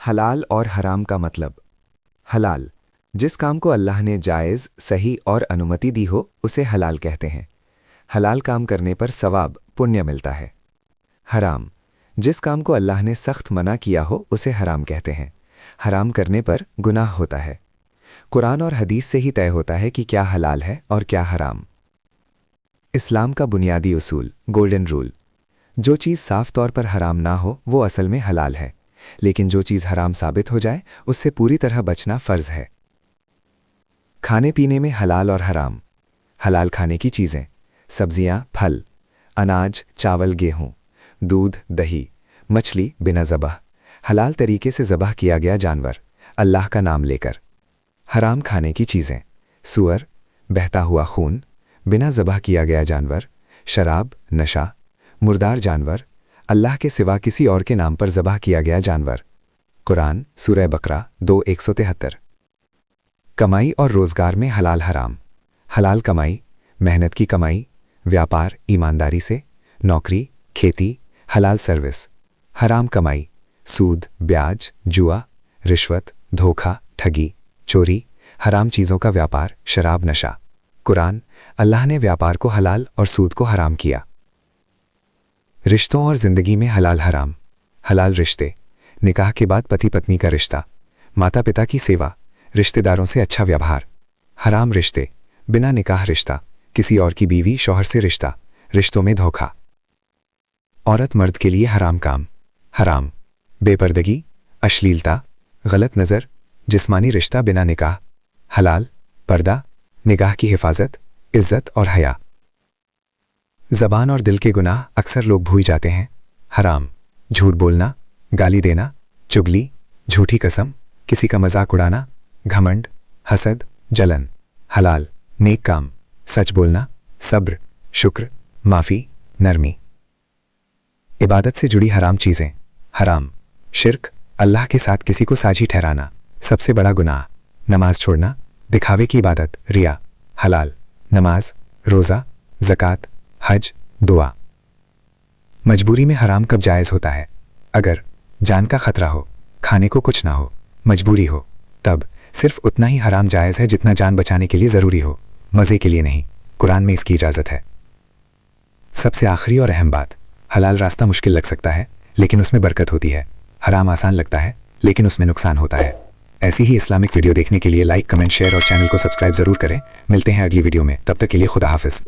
حلال اور حرام کا مطلب۔ حلال جس کام کو اللہ نے جائز، صحیح اور انومتی دی ہو اسے حلال کہتے ہیں۔ حلال کام کرنے پر ثواب پنیہ ملتا ہے۔ حرام جس کام کو اللہ نے سخت منع کیا ہو اسے حرام کہتے ہیں۔ حرام کرنے پر گناہ ہوتا ہے۔ قرآن اور حدیث سے ہی طے ہوتا ہے کہ کیا حلال ہے اور کیا حرام۔ اسلام کا بنیادی اصول، گولڈن رول: جو چیز صاف طور پر حرام نہ ہو وہ اصل میں حلال ہے، لیکن جو چیز حرام ثابت ہو جائے اس سے پوری طرح بچنا فرض ہے۔ کھانے پینے میں حلال اور حرام: حلال کھانے کی چیزیں: سبزیاں، پھل، اناج، چاول، گیہوں، دودھ، دہی، مچھلی بنا ذبح، حلال طریقے سے ذبح کیا گیا جانور، اللہ کا نام لے کر۔ حرام کھانے کی چیزیں: سور، بہتا ہوا خون، بنا ذبح کیا گیا جانور، شراب، نشہ، مردار جانور، اللہ کے سوا کسی اور کے نام پر ذبح کیا گیا جانور۔ قرآن سورہ بقرہ 2:173۔ کمائی اور روزگار میں حلال حرام: حلال کمائی، محنت کی کمائی، ویاپار ایمانداری سے، نوکری، کھیتی، حلال سروس۔ حرام کمائی، سود، بیاج، جوا، رشوت، دھوکہ، ٹھگی، چوری، حرام چیزوں کا ویاپار، شراب، نشہ۔ قرآن: اللہ نے ویاپار کو حلال اور سود کو حرام کیا۔ رشتوں اور زندگی میں حلال حرام: حلال رشتے، نکاح کے بعد پتی پتنی کا رشتہ، ماتا پتا کی سیوا، رشتہ داروں سے اچھا ویوہار۔ حرام رشتے، بنا نکاح رشتہ، کسی اور کی بیوی شوہر سے رشتہ، رشتوں میں دھوکہ۔ عورت مرد کے لیے حرام کام: حرام بے پردگی، اشلیلتا، غلط نظر، جسمانی رشتہ بنا نکاح۔ حلال پردہ، نگاہ کی حفاظت، عزت اور حیا۔ زبان اور دل کے گناہ اکثر لوگ بھول جاتے ہیں۔ حرام جھوٹ بولنا، گالی دینا، چگلی، جھوٹی قسم، کسی کا مذاق اڑانا، گھمنڈ، حسد، جلن۔ حلال نیک کام، سچ بولنا، صبر، شکر، معافی، نرمی۔ عبادت سے جڑی حرام چیزیں: حرام شرک، اللہ کے ساتھ کسی کو ساجھی ٹھہرانا، سب سے بڑا گناہ۔ نماز چھوڑنا، دکھاوے کی عبادت، ریا۔ حلال نماز، روزہ، زکوٰۃ، حج، دعا۔ مجبوری میں حرام کب جائز ہوتا ہے؟ اگر جان کا خطرہ ہو، کھانے کو کچھ نہ ہو، مجبوری ہو، تب صرف اتنا ہی حرام جائز ہے جتنا جان بچانے کے لیے ضروری ہو، مزے کے لیے نہیں۔ قرآن میں اس کی اجازت ہے۔ سب سے آخری اور اہم بات: حلال راستہ مشکل لگ سکتا ہے لیکن اس میں برکت ہوتی ہے۔ حرام آسان لگتا ہے لیکن اس میں نقصان ہوتا ہے۔ ایسی ہی اسلامک ویڈیو دیکھنے کے لیے لائک، کمنٹ، شیئر اور چینل کو سبسکرائب ضرور کریں۔ ملتے ہیں اگلی ویڈیو میں، تب تک کے لیے خدا حافظ۔